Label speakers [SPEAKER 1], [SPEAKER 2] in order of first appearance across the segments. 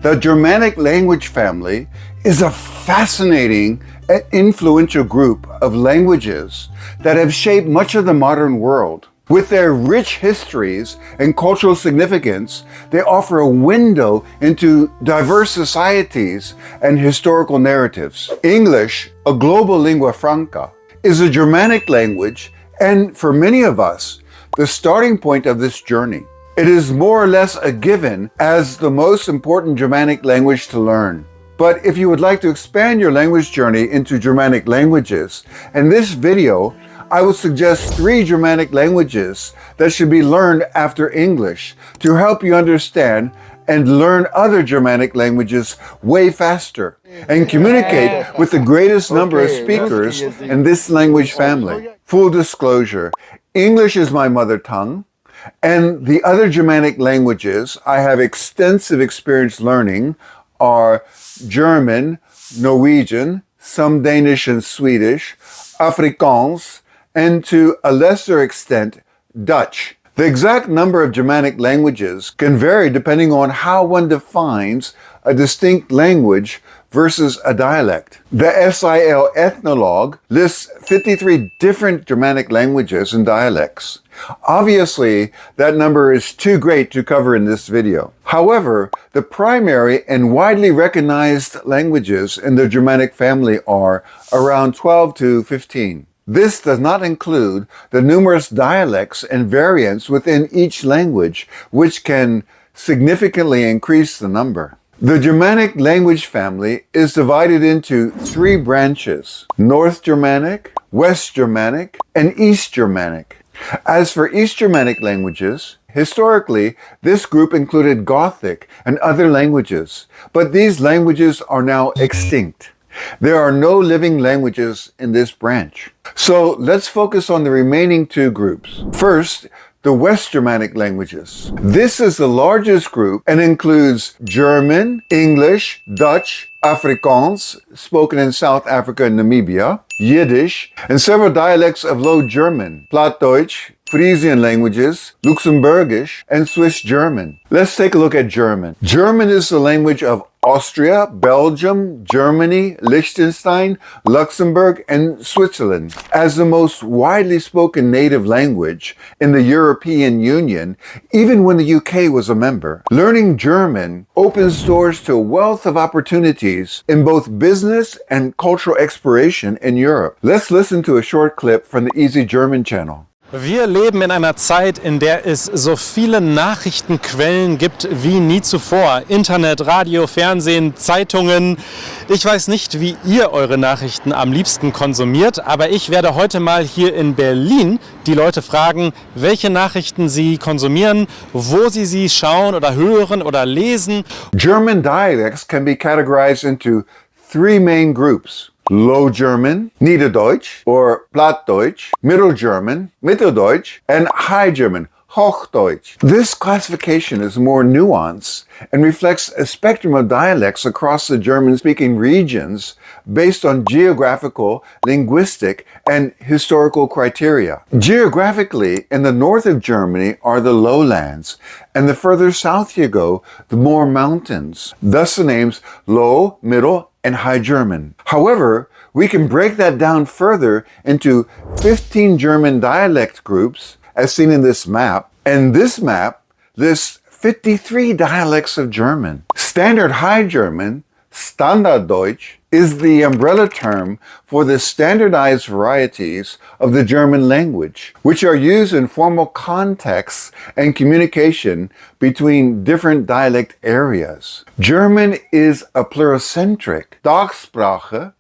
[SPEAKER 1] The Germanic language family is a fascinating and influential group of languages that have shaped much of the modern world. With their rich histories and cultural significance, they offer a window into diverse societies and historical narratives. English, a global lingua franca, is a Germanic language and, for many of us, the starting point of this journey. It is more or less a given as the most important Germanic language to learn. But if you would like to expand your language journey into Germanic languages, in this video, I will suggest 3 Germanic languages that should be learned after English to help you understand and learn other Germanic languages way faster and communicate with the greatest number of speakers in this language family. Full disclosure, English is my mother tongue, and the other Germanic languages I have extensive experience learning are German, Norwegian, some Danish and Swedish, Afrikaans, and to a lesser extent, Dutch. The exact number of Germanic languages can vary depending on how one defines a distinct language versus a dialect. The SIL Ethnologue lists 53 different Germanic languages and dialects. Obviously, that number is too great to cover in this video. However, the primary and widely recognized languages in the Germanic family are around 12 to 15. This does not include the numerous dialects and variants within each language, which can significantly increase the number. The Germanic language family is divided into 3 branches: North Germanic, West Germanic, and East Germanic. As for East Germanic languages, historically, this group included Gothic and other languages, but these languages are now extinct. There are no living languages in this branch. So let's focus on the remaining 2 groups. First, the West Germanic languages. This is the largest group and includes German, English, Dutch, Afrikaans, spoken in South Africa and Namibia, Yiddish, and several dialects of Low German, Plattdeutsch, Frisian languages, Luxembourgish, and Swiss German. Let's take a look at German. German is the language of Austria, Belgium, Germany, Liechtenstein, Luxembourg, and Switzerland. As the most widely spoken native language in the European Union, even when the UK was a member, learning German opens doors to a wealth of opportunities in both business and cultural exploration in Europe. Let's listen to a short clip from the Easy German channel.
[SPEAKER 2] Wir leben in einer Zeit, in der es so viele Nachrichtenquellen gibt wie nie zuvor. Internet, Radio, Fernsehen, Zeitungen. Ich weiß nicht, wie ihr eure Nachrichten am liebsten konsumiert, aber ich werde heute mal hier in Berlin die Leute fragen, welche Nachrichten sie konsumieren, wo sie schauen oder hören oder lesen.
[SPEAKER 1] German dialects can be categorized into 3 main groups. Low German, Niederdeutsch or Plattdeutsch, Middle German, Mitteldeutsch, and High German, Hochdeutsch. This classification is more nuanced and reflects a spectrum of dialects across the German-speaking regions based on geographical, linguistic, and historical criteria. Geographically, in the north of Germany are the lowlands, and the further south you go, the more mountains. Thus the names Low, Middle, and High German. However, we can break that down further into 15 German dialect groups, as seen in this map, and this map lists 53 dialects of German. Standard High German, Standarddeutsch, is the umbrella term for the standardized varieties of the German language, which are used in formal contexts and communication between different dialect areas. German is a pluricentric Dachsprache,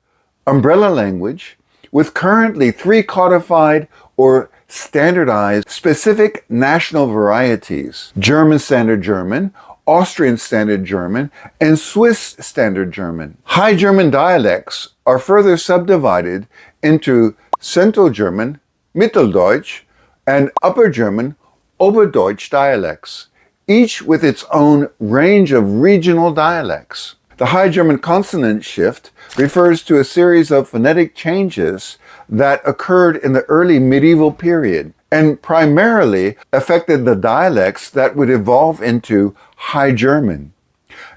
[SPEAKER 1] umbrella language, with currently 3 codified or standardized specific national varieties: German Standard German, Austrian Standard German, and Swiss Standard German. High German dialects are further subdivided into Central German, Mitteldeutsch, and Upper German, Oberdeutsch dialects, each with its own range of regional dialects. The High German consonant shift refers to a series of phonetic changes that occurred in the early medieval period and primarily affected the dialects that would evolve into High German.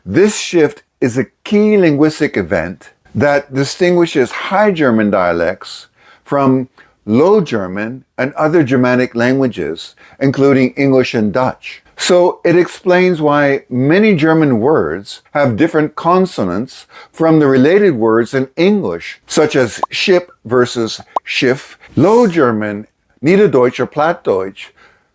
[SPEAKER 1] This shift is a key linguistic event that distinguishes High German dialects from Low German and other Germanic languages, including English and Dutch. So it explains why many German words have different consonants from the related words in English, such as ship versus Schiff. Low German, Niederdeutsch or Plattdeutsch,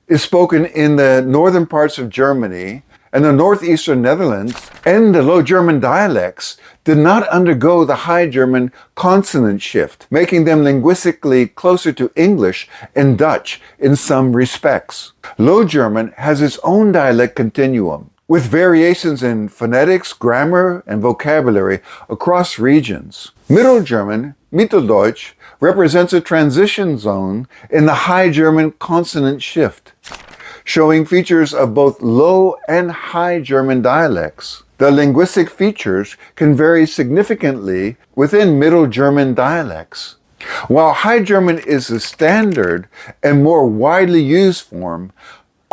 [SPEAKER 1] is spoken in the northern parts of Germany, and the northeastern Netherlands and the Low German dialects did not undergo the High German consonant shift, making them linguistically closer to English and Dutch in some respects. Low German has its own dialect continuum, with variations in phonetics, grammar, and vocabulary across regions. Middle German, Mitteldeutsch, represents a transition zone in the High German consonant shift, showing features of both Low and High German dialects. The linguistic features can vary significantly within Middle German dialects. While High German is the standard and more widely used form,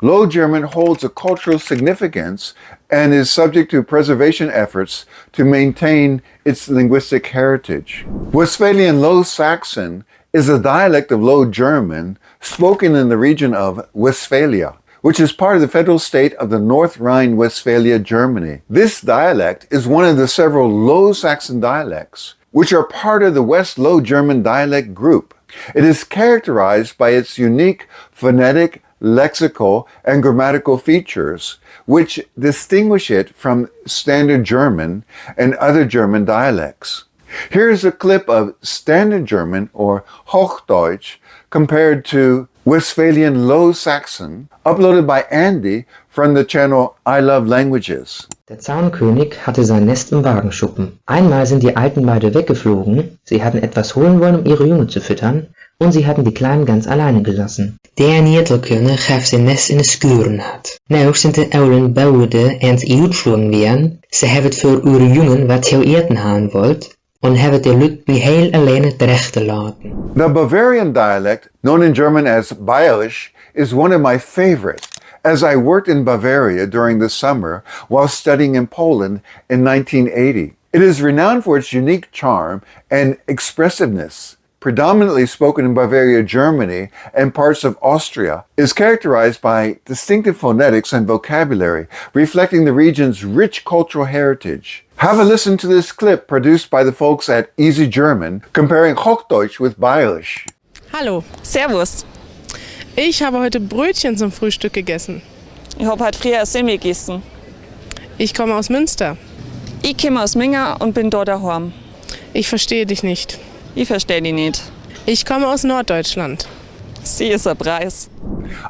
[SPEAKER 1] Low German holds a cultural significance and is subject to preservation efforts to maintain its linguistic heritage. Westphalian Low Saxon is a dialect of Low German spoken in the region of Westphalia, which is part of the federal state of the North Rhine-Westphalia, Germany. This dialect is one of the several Low Saxon dialects, which are part of the West Low German dialect group. It is characterized by its unique phonetic, lexical, and grammatical features, which distinguish it from Standard German and other German dialects. Here's a clip of Standard German, or Hochdeutsch, compared to Westphalian Low Saxon, uploaded by Andy from the channel I Love Languages.
[SPEAKER 3] Der Zaunkönig hatte sein Nest im Wagenschuppen. Einmal sind die Alten beide weggeflogen, sie hatten etwas holen wollen, um ihre Jungen zu füttern, und sie hatten die Kleinen ganz alleine gelassen. Der Nietelkönig gaf zijn nest in de skuren had. Nou zijn de ouden bouwden en het uitvlogen weer, ze hebben het voor uw jongen wat jou eten halen wilt, en hebben de lucht bij heel alleen terecht te laten.
[SPEAKER 1] The Bavarian dialect, known in German as Bayerisch, is one of my favorites, as I worked in Bavaria during the summer while studying in Poland in 1980. It is renowned for its unique charm and expressiveness. Predominantly spoken in Bavaria, Germany, and parts of Austria, is characterized by distinctive phonetics and vocabulary, reflecting the region's rich cultural heritage. Have a listen to this clip produced by the folks at Easy German, comparing Hochdeutsch with Bayerisch.
[SPEAKER 4] Hallo,
[SPEAKER 5] Servus.
[SPEAKER 4] ich habe heute Brötchen zum Frühstück gegessen.
[SPEAKER 5] Ich habe heute früher Semmel gegessen.
[SPEAKER 4] Ich komme aus Münster.
[SPEAKER 5] Ich komme aus Minga und bin da daheim.
[SPEAKER 4] Ich verstehe dich nicht.
[SPEAKER 5] Ich verstehe dich nicht.
[SPEAKER 4] Ich komme aus Norddeutschland.
[SPEAKER 5] Sie ist ein Preis.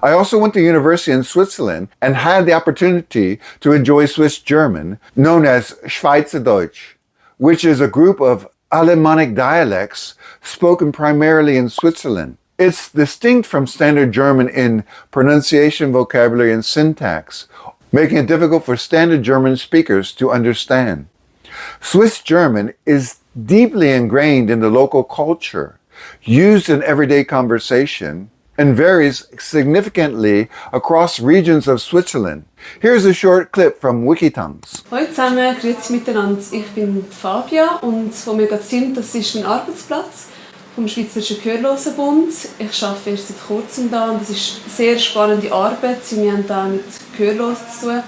[SPEAKER 1] I also went to university in Switzerland and had the opportunity to enjoy Swiss German, known as Schweizerdeutsch, which is a group of Alemannic dialects spoken primarily in Switzerland. It's distinct from Standard German in pronunciation, vocabulary, and syntax, making it difficult for Standard German speakers to understand. Swiss German is deeply ingrained in the local culture, used in everyday conversation, and varies significantly across regions of Switzerland. Here's a short clip from Wikitongues.
[SPEAKER 6] Hallo zusammen, grüezi miteinander. Ich bin Fabia und wo wir gerade sind, das ist ein Arbeitsplatz vom Schweizerischen Gehörlosenbund. Ich arbeite erst seit kurzem da und das ist eine sehr spannende Arbeit. Wir haben da mit Gehörlosen zu tun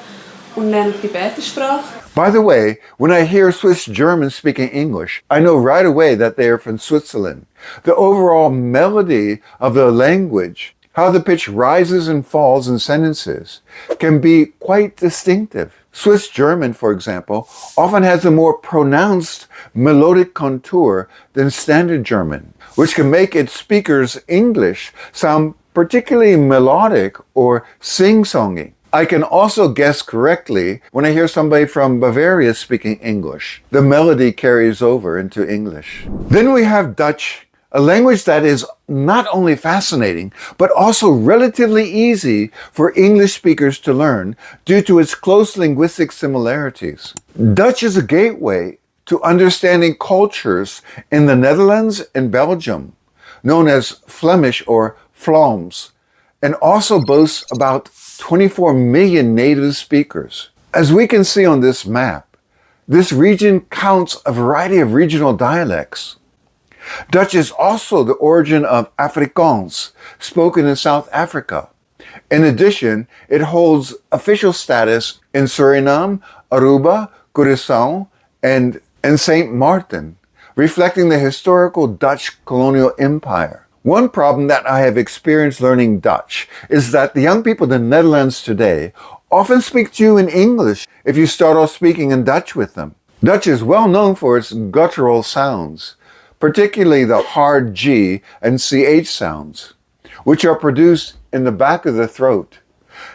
[SPEAKER 6] und lernen die Gebärdensprache.
[SPEAKER 1] By the way, when I hear Swiss Germans speaking English, I know right away that they are from Switzerland. The overall melody of the language, how the pitch rises and falls in sentences, can be quite distinctive. Swiss German, for example, often has a more pronounced melodic contour than Standard German, which can make its speakers' English sound particularly melodic or sing-songy. I can also guess correctly when I hear somebody from Bavaria speaking English. The melody carries over into English. Then we have Dutch, a language that is not only fascinating, but also relatively easy for English speakers to learn due to its close linguistic similarities. Dutch is a gateway to understanding cultures in the Netherlands and Belgium, known as Flemish or Vlaams, and also boasts about 24 million native speakers. As we can see on this map, this region counts a variety of regional dialects. Dutch is also the origin of Afrikaans, spoken in South Africa. In addition, it holds official status in Suriname, Aruba, Curaçao, and Saint Martin, reflecting the historical Dutch colonial empire. One problem that I have experienced learning Dutch is that the young people in the Netherlands today often speak to you in English if you start off speaking in Dutch with them. Dutch is well known for its guttural sounds, particularly the hard G and CH sounds, which are produced in the back of the throat.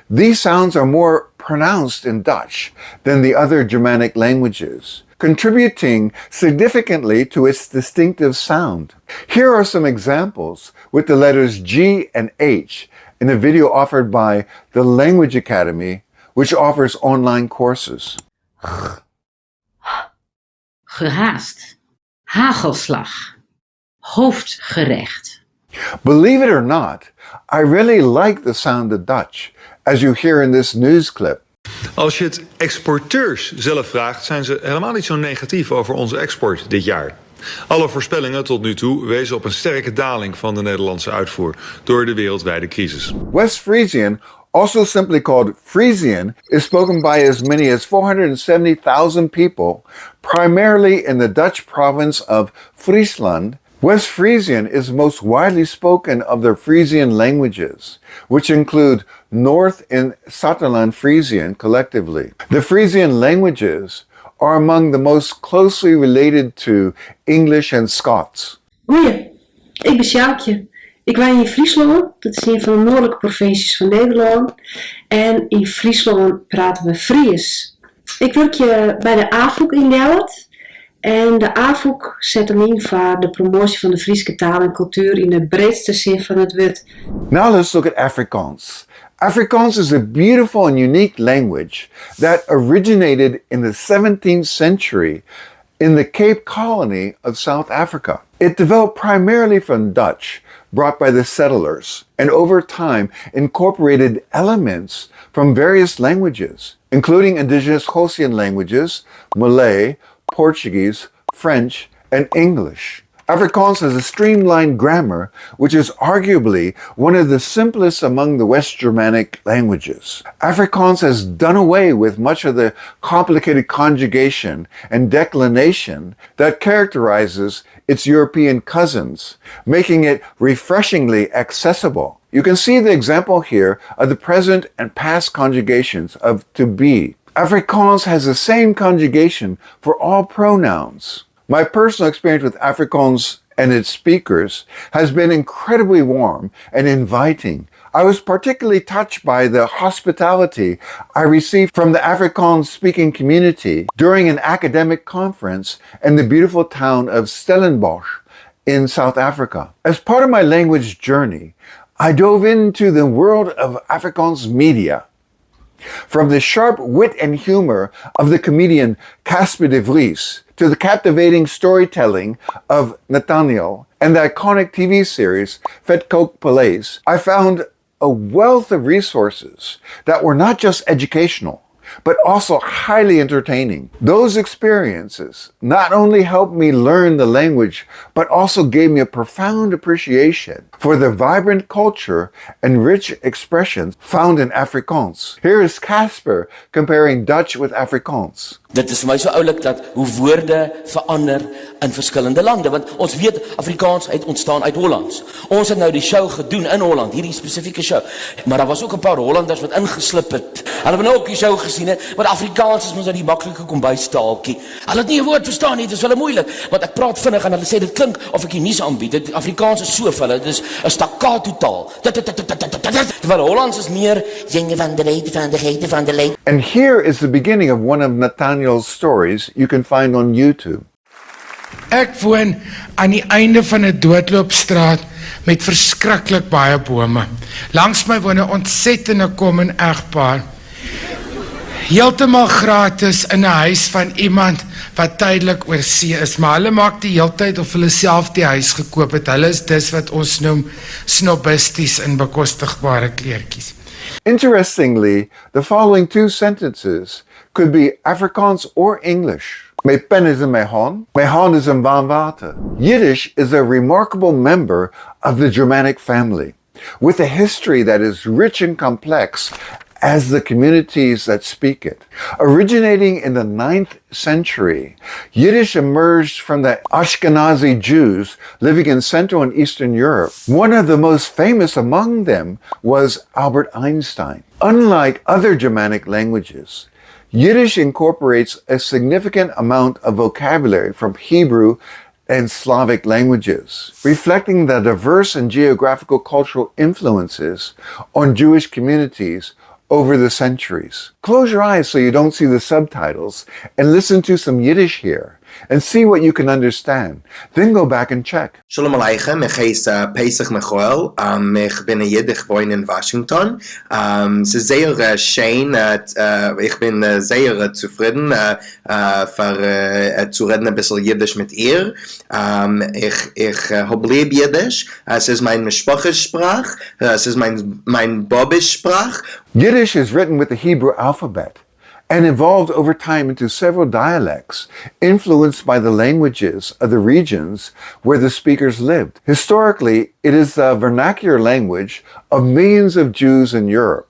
[SPEAKER 1] These sounds are more pronounced in Dutch than the other Germanic languages, contributing significantly to its distinctive sound. Here are some examples with the letters G and H in a video offered by the Language Academy, which offers online courses.
[SPEAKER 7] Gehaast, hagelslag, hoofdgerecht.
[SPEAKER 1] Believe it or not, I really like the sound of Dutch, as you hear in this news clip.
[SPEAKER 8] Als je het exporteurs zelf vraagt, zijn ze helemaal niet zo negatief over onze export dit jaar. Alle voorspellingen tot nu toe wezen op een sterke daling van de Nederlandse uitvoer door de wereldwijde crisis.
[SPEAKER 1] West Frisian, also simply called Frisian, is spoken by as many as 470,000 people, primarily in the Dutch province of Friesland. West Frisian is most widely spoken of the Frisian languages, which include North and Sutherland Frisian collectively. The Frisian languages are among the most closely related to English and Scots.
[SPEAKER 9] Goeie, ik ben Sjoukje. Ik woon in Friesland, dat is een van de noordelijke provincies van Nederland. En in Friesland praten we Fries. Ik werk bij de AFOK in Delft. En de AFOK zet hem in voor de promotie van de Friese taal en cultuur in de breedste zin van het woord.
[SPEAKER 1] Now let's look at Afrikaans. Afrikaans is a beautiful and unique language that originated in the 17th century in the Cape Colony of South Africa. It developed primarily from Dutch, brought by the settlers, and over time incorporated elements from various languages, including indigenous Ghanaian languages, Malay, Portuguese, French, and English. Afrikaans has a streamlined grammar, which is arguably one of the simplest among the West Germanic languages. Afrikaans has done away with much of the complicated conjugation and declination that characterizes its European cousins, making it refreshingly accessible. You can see the example here of the present and past conjugations of to be. Afrikaans has the same conjugation for all pronouns. My personal experience with Afrikaans and its speakers has been incredibly warm and inviting. I was particularly touched by the hospitality I received from the Afrikaans-speaking community during an academic conference in the beautiful town of Stellenbosch in South Africa. As part of my language journey, I dove into the world of Afrikaans media. From the sharp wit and humor of the comedian Casper de Vries to the captivating storytelling of Nathaniel and the iconic TV series Vet Kook Paleis, I found a wealth of resources that were not just educational, but also highly entertaining. Those experiences not only helped me learn the language, but also gave me a profound appreciation for the vibrant culture and rich expressions found in Afrikaans. Here is Casper comparing Dutch with Afrikaans.
[SPEAKER 10] Dit is vir my so oulik dat hoe woorde verander in verskillende lande, want ons weet Afrikaans het ontstaan uit Hollands. Ons het nou die show gedoen in Holland, hierdie spesifieke show. Maar daar was ook 'n paar Hollanders wat ingeslip het. Hulle het nou ook die show gesien het, maar Afrikaans is mos nou die maklike kombuistaaltjie. Hulle het nie 'n woord verstaan nie, dit is hulle moeilik, want ek praat vinnig en hulle sê dit klink of ek die nuus aanbied. Dit Afrikaans is so vir hulle, dit is 'n staccato taal. Terwyl Hollands is meer jinge van de leed van de gete van de leed.
[SPEAKER 1] And here is the beginning of one of Nathaniel's stories you can find on YouTube.
[SPEAKER 11] Ek woon aan die einde van 'n doodloopstraat met verskriklik baie bome. Langs my woon 'n ontsettende kom egpaar. Heeltemal gratis in 'n huis van iemand wat tydelik oor see is, maar hulle maak die heeltyd of hulle self die huis gekoop het. Hulle is dis wat ons noem snobisties en bekostigbare kleertjies.
[SPEAKER 1] Interestingly, the following two sentences could be Afrikaans or English. My pen is in my hand. My hand is in warm water. Yiddish is a remarkable member of the Germanic family, with a history that is rich and complex as the communities that speak it. Originating in the 9th century, Yiddish emerged from the Ashkenazi Jews living in Central and Eastern Europe. One of the most famous among them was Albert Einstein. Unlike other Germanic languages, Yiddish incorporates a significant amount of vocabulary from Hebrew and Slavic languages, reflecting the diverse and geographical cultural influences on Jewish communities over the centuries. Close your eyes so you don't see the subtitles and listen to some Yiddish here and see what you can understand. Then go back and check.
[SPEAKER 12] Shalom Aleichem, ich heiße Pesach Michael, ich bin ein Jid, ich wohne in Washington. Es ist sehr schön, ich bin sehr zufrieden zu reden ein bisschen Jiddisch mit ihr. Ich habe lieb Jiddisch, es ist meine Sprache, es ist mein Babysprach.
[SPEAKER 1] Yiddish is written with the Hebrew alphabet and evolved over time into several dialects, influenced by the languages of the regions where the speakers lived. Historically, it is the vernacular language of millions of Jews in Europe,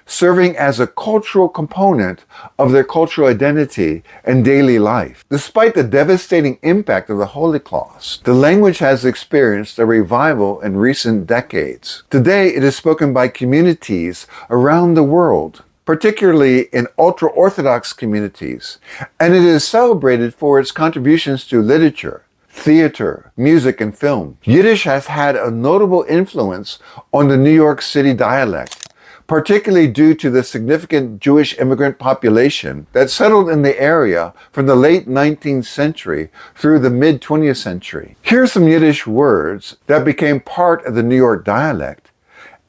[SPEAKER 1] serving as a cultural component of their cultural identity and daily life. Despite the devastating impact of the Holocaust, the language has experienced a revival in recent decades. Today, it is spoken by communities around the world, particularly in ultra-Orthodox communities, and it is celebrated for its contributions to literature, theater, music, and film. Yiddish has had a notable influence on the New York City dialect, particularly due to the significant Jewish immigrant population that settled in the area from the late 19th century through the mid-20th century. Here are some Yiddish words that became part of the New York dialect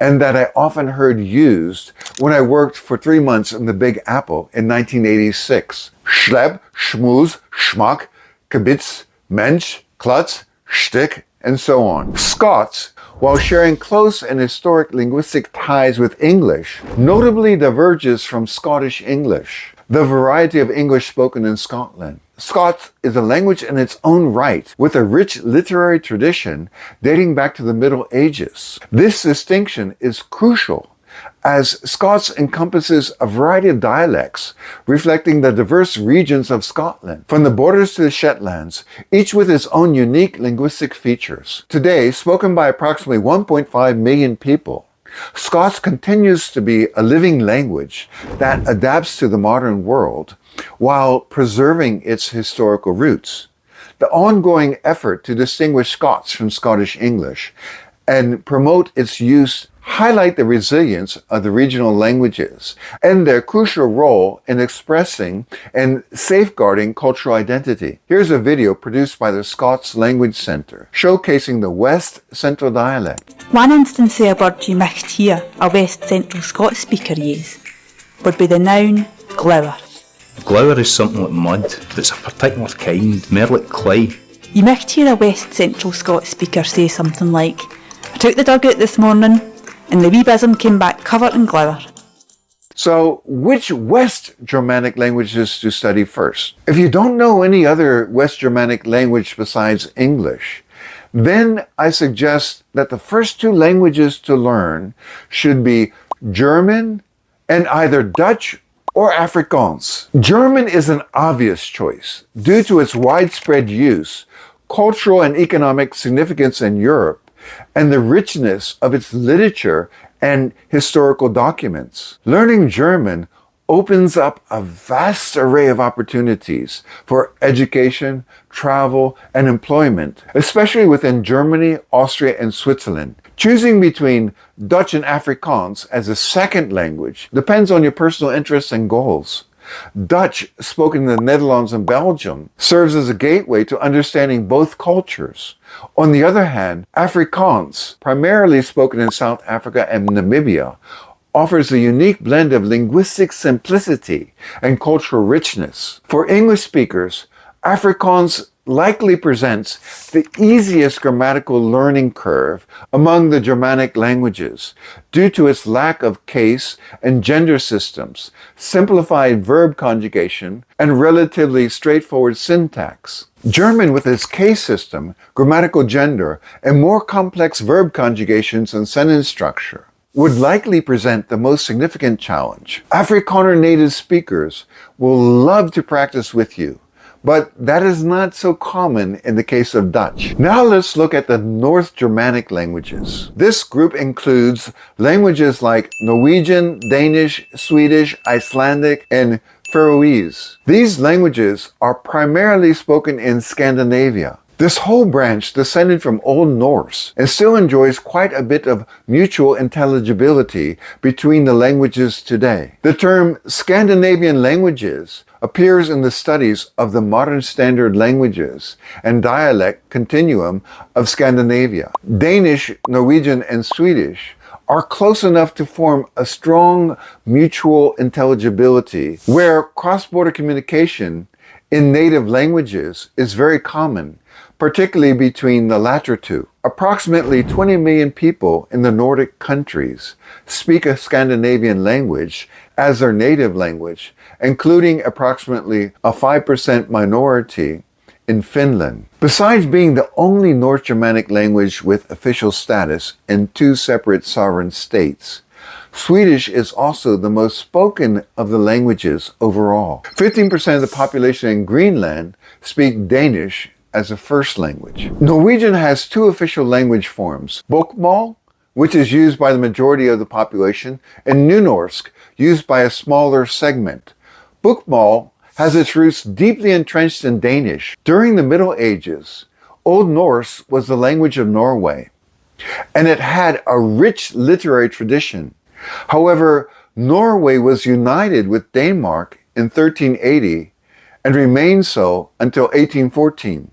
[SPEAKER 1] and that I often heard used when I worked for 3 months in the Big Apple in 1986. Schleb, schmooze, schmack, kibitz, mensch, klutz, shtick, and so on. Scots, while sharing close and historic linguistic ties with English, notably diverges from Scottish English, the variety of English spoken in Scotland. Scots is a language in its own right, with a rich literary tradition dating back to the Middle Ages. This distinction is crucial, as Scots encompasses a variety of dialects, reflecting the diverse regions of Scotland, from the borders to the Shetlands, each with its own unique linguistic features. Today, spoken by approximately 1.5 million people, Scots continues to be a living language that adapts to the modern world while preserving its historical roots. The ongoing effort to distinguish Scots from Scottish English and promote its use highlight the resilience of the regional languages and their crucial role in expressing and safeguarding cultural identity. Here's a video produced by the Scots Language Centre, showcasing the West Central dialect.
[SPEAKER 13] One instance of a word you might hear a West Central Scots speaker use would be the noun glower.
[SPEAKER 14] Glower is something like mud, but it's a particular kind, more like clay.
[SPEAKER 13] You might hear a West Central Scots speaker say something like, I took the dug out this morning and the wee bism came back covered in glower.
[SPEAKER 1] So, which West Germanic languages to study first? If you don't know any other West Germanic language besides English, then I suggest that the first 2 languages to learn should be German and either Dutch or Afrikaans. German is an obvious choice due to its widespread use, cultural and economic significance in Europe, and the richness of its literature and historical documents. Learning German opens up a vast array of opportunities for education, travel, and employment, especially within Germany, Austria, and Switzerland. Choosing between Dutch and Afrikaans as a second language depends on your personal interests and goals. Dutch, spoken in the Netherlands and Belgium, serves as a gateway to understanding both cultures. On the other hand, Afrikaans, primarily spoken in South Africa and Namibia, offers a unique blend of linguistic simplicity and cultural richness. For English speakers, Afrikaans likely presents the easiest grammatical learning curve among the Germanic languages due to its lack of case and gender systems, simplified verb conjugation, and relatively straightforward syntax. German, with its case system, grammatical gender, and more complex verb conjugations and sentence structure, would likely present the most significant challenge. Afrikaner native speakers will love to practice with you, but that is not so common in the case of Dutch. Now let's look at the North Germanic languages. This group includes languages like Norwegian, Danish, Swedish, Icelandic, and Feroese. These languages are primarily spoken in Scandinavia. This whole branch descended from Old Norse and still enjoys quite a bit of mutual intelligibility between the languages today. The term Scandinavian languages appears in the studies of the modern standard languages and dialect continuum of Scandinavia. Danish, Norwegian, and Swedish are close enough to form a strong mutual intelligibility where cross-border communication in native languages is very common, particularly between the latter two. Approximately 20 million people in the Nordic countries speak a Scandinavian language as their native language, including approximately a 5% minority in Finland. Besides being the only North Germanic language with official status in two separate sovereign states, Swedish is also the most spoken of the languages overall. 15% of the population in Greenland speak Danish as a first language. Norwegian has two official language forms, bokmål, which is used by the majority of the population, and nynorsk, used by a smaller segment. Bokmål has its roots deeply entrenched in Danish. During the Middle Ages, Old Norse was the language of Norway, and it had a rich literary tradition. However, Norway was united with Denmark in 1380 and remained so until 1814.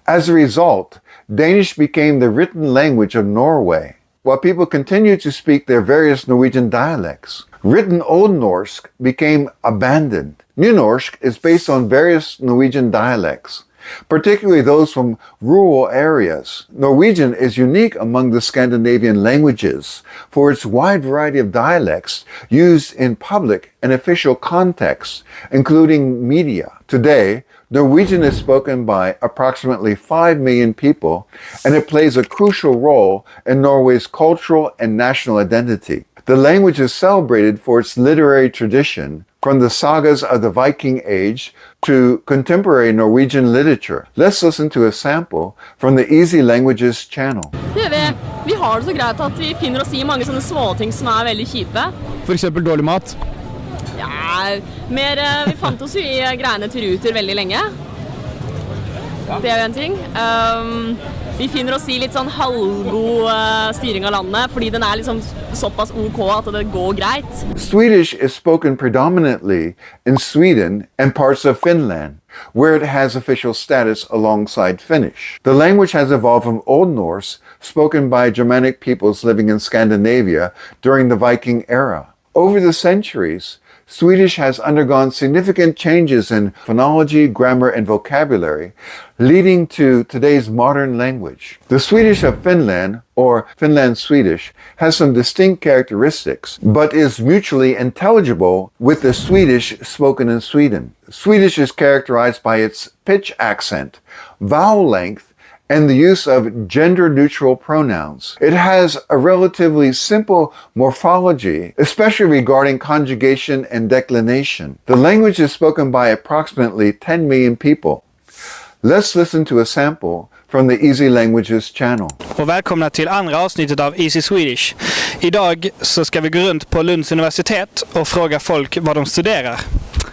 [SPEAKER 1] As a result, Danish became the written language of Norway, while people continued to speak their various Norwegian dialects. Written Old Norse became abandoned. Nynorsk is based on various Norwegian dialects, particularly those from rural areas. Norwegian is unique among the Scandinavian languages for its wide variety of dialects used in public and official contexts, including media. Today, Norwegian is spoken by approximately 5 million people, and it plays a crucial role in Norway's cultural and national identity. The language is celebrated for its literary tradition, from the sagas of the Viking Age to contemporary Norwegian literature. Let's listen to a sample from the Easy Languages channel.
[SPEAKER 15] Vi har det så greit at vi finner oss i mange sånne småting som veldig kjipe.
[SPEAKER 16] For eksempel dårlig mat?
[SPEAKER 15] Ja, vi fant oss jo i greiene til Ruter veldig lenge. Det jo en ting. Vi finner oss i litt sånn halvgod styring av landet, fordi den liksom såpass OK at det går greit.
[SPEAKER 1] Swedish is spoken predominantly in Sweden and parts of Finland, where it has official status alongside Finnish. The language has evolved from Old Norse, spoken by Germanic peoples living in Scandinavia during the Viking era. Over the centuries, Swedish has undergone significant changes in phonology, grammar, and vocabulary, leading to today's modern language. The Swedish of Finland, or Finland Swedish, has some distinct characteristics, but is mutually intelligible with the Swedish spoken in Sweden. Swedish is characterized by its pitch accent, vowel length, and the use of gender-neutral pronouns. It has a relatively simple morphology, especially regarding conjugation and declination. The language is spoken by approximately 10 million people. Let's listen to a sample from the Easy Languages channel.
[SPEAKER 16] Och välkomna till andra avsnittet av Easy Swedish. Idag så ska vi gå runt på Lunds universitet och fråga folk vad de studerar.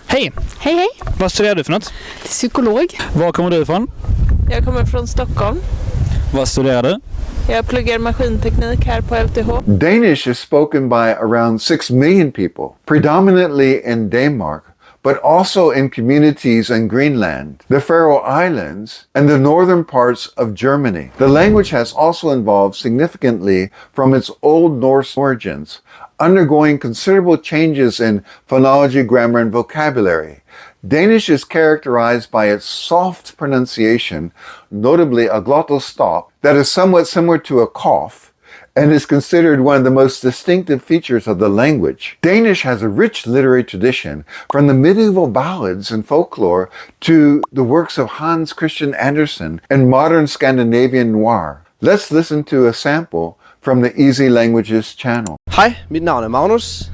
[SPEAKER 16] Hej!
[SPEAKER 4] Hej hej!
[SPEAKER 16] Vad studerar du för något?
[SPEAKER 4] Till psykolog.
[SPEAKER 16] Var kommer du ifrån?
[SPEAKER 4] Jag kommer från Stockholm.
[SPEAKER 16] Vad studerar du?
[SPEAKER 4] Jag pluggar maskinteknik här på LTH.
[SPEAKER 1] Danish is spoken by around 6 million people, predominantly in Denmark, but also in communities in Greenland, the Faroe Islands, and the northern parts of Germany. The language has also evolved significantly from its Old Norse origins, undergoing considerable changes in phonology, grammar, and vocabulary. Danish is characterized by its soft pronunciation, notably a glottal stop that is somewhat similar to a cough, and is considered one of the most distinctive features of the language. Danish has a rich literary tradition, from the medieval ballads and folklore to the works of Hans Christian Andersen and modern Scandinavian noir. Let's listen to a sample from the Easy Languages channel.
[SPEAKER 17] Hej, mit navn er Magnus.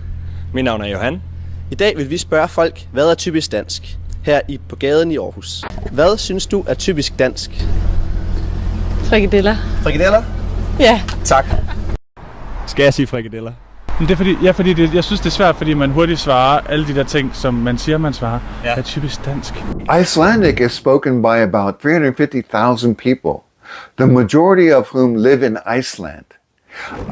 [SPEAKER 2] Mit navn er Johan.
[SPEAKER 17] I dag vil vi spørge folk, hvad er typisk dansk? Her på gaden i Aarhus. Hvad synes du er typisk dansk?
[SPEAKER 4] Frikadeller.
[SPEAKER 17] Frikadeller?
[SPEAKER 4] Ja.
[SPEAKER 17] Tak.
[SPEAKER 2] Skal jeg sige frikadeller?
[SPEAKER 18] Det er fordi, jeg synes det er svært, fordi man hurtigt svarer alle de der ting, som man siger, man svarer. Ja. Er typisk dansk.
[SPEAKER 1] Icelandic is spoken by about 350,000 people, the majority of whom live in Iceland.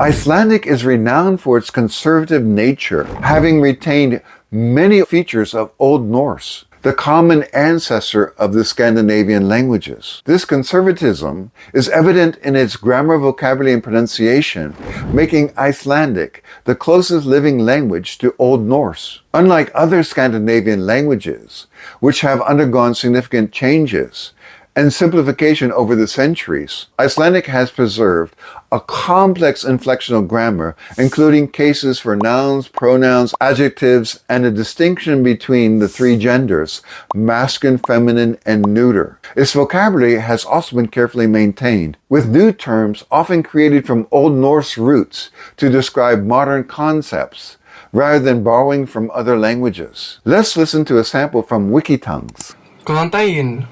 [SPEAKER 1] Icelandic is renowned for its conservative nature, having retained many features of Old Norse, the common ancestor of the Scandinavian languages. This conservatism is evident in its grammar, vocabulary, and pronunciation, making Icelandic the closest living language to Old Norse. Unlike other Scandinavian languages, which have undergone significant changes and simplification over the centuries, Icelandic has preserved a complex inflectional grammar, including cases for nouns, pronouns, adjectives, and a distinction between the three genders, masculine, feminine, and neuter. Its vocabulary has also been carefully maintained, with new terms often created from Old Norse roots to describe modern concepts, rather than borrowing from other languages. Let's listen to a sample from Wikitongues.
[SPEAKER 19] Góðan daginn.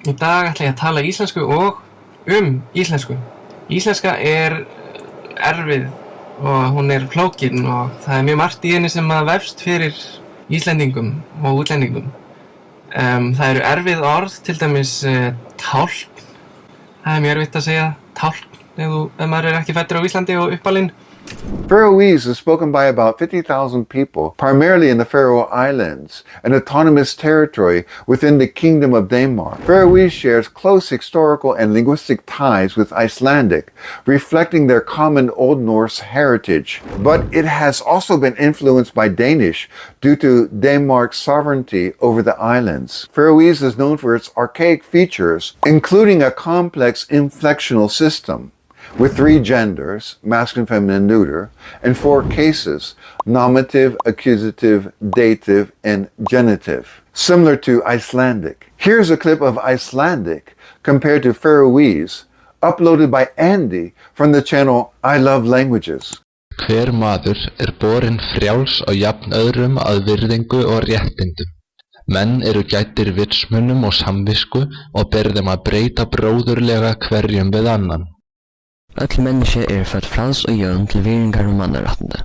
[SPEAKER 19] Í dag ætla ég að tala íslensku og íslensku. Íslenska erfið og hún flókin og það mjög margt í henni sem að vefst fyrir Íslendingum og útlendingum. Það erfið orð, til dæmis tálkn. Það mjög erfitt að segja tálkn ef maður ekki fæddur á Íslandi og uppalinn.
[SPEAKER 1] Feroese is spoken by about 50,000 people, primarily in the Faroe Islands, an autonomous territory within the Kingdom of Denmark. Feroese shares close historical and linguistic ties with Icelandic, reflecting their common Old Norse heritage. But it has also been influenced by Danish due to Denmark's sovereignty over the islands. Feroese is known for its archaic features, including a complex inflectional system with three genders, masculine, feminine, and neuter, and four cases, nominative, accusative, dative, and genitive, similar to Icelandic. Here's a clip of Icelandic compared to Feroese, uploaded by Andy from the channel I Love Languages.
[SPEAKER 20] Hver maður borinn frjáls og jafn öðrum að virðingu og réttindum. Menn gæddir vitsmunum og samvisku og ber þeim að breyta bróðurlega hverjum við annan.
[SPEAKER 21] Öll menneske født frals og jøvn til virðingar og mannarættindi.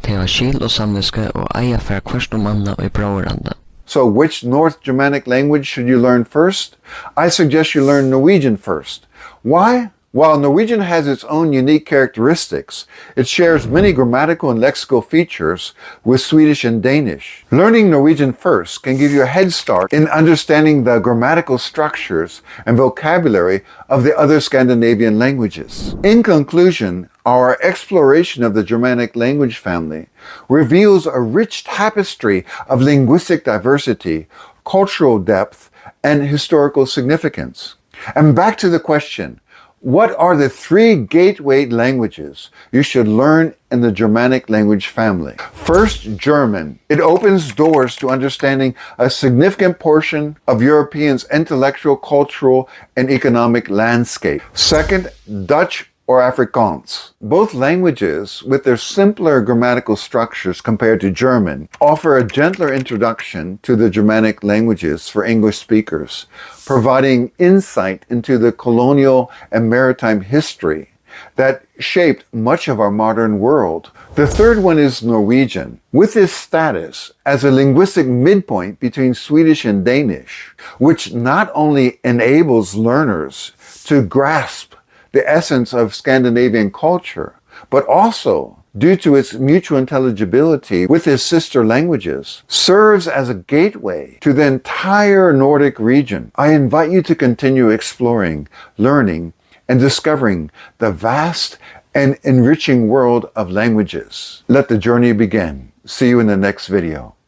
[SPEAKER 21] Þeir hafa skil og samviske og eiga fyrir hvert manna og bróðuranda.
[SPEAKER 1] So which North Germanic language should you learn first? I suggest you learn Norwegian first. Why? While Norwegian has its own unique characteristics, it shares many grammatical and lexical features with Swedish and Danish. Learning Norwegian first can give you a head start in understanding the grammatical structures and vocabulary of the other Scandinavian languages. In conclusion, our exploration of the Germanic language family reveals a rich tapestry of linguistic diversity, cultural depth, and historical significance. And back to the question, what are the three gateway languages you should learn in the Germanic language family? First, German. It opens doors to understanding a significant portion of Europeans' intellectual, cultural, and economic landscape. Second, Dutch or Afrikaans. Both languages, with their simpler grammatical structures compared to German, offer a gentler introduction to the Germanic languages for English speakers, providing insight into the colonial and maritime history that shaped much of our modern world. The third one is Norwegian. With its status as a linguistic midpoint between Swedish and Danish, which not only enables learners to grasp the essence of Scandinavian culture, but also, due to its mutual intelligibility with its sister languages, serves as a gateway to the entire Nordic region. I invite you to continue exploring, learning, and discovering the vast and enriching world of languages. Let the journey begin. See you in the next video.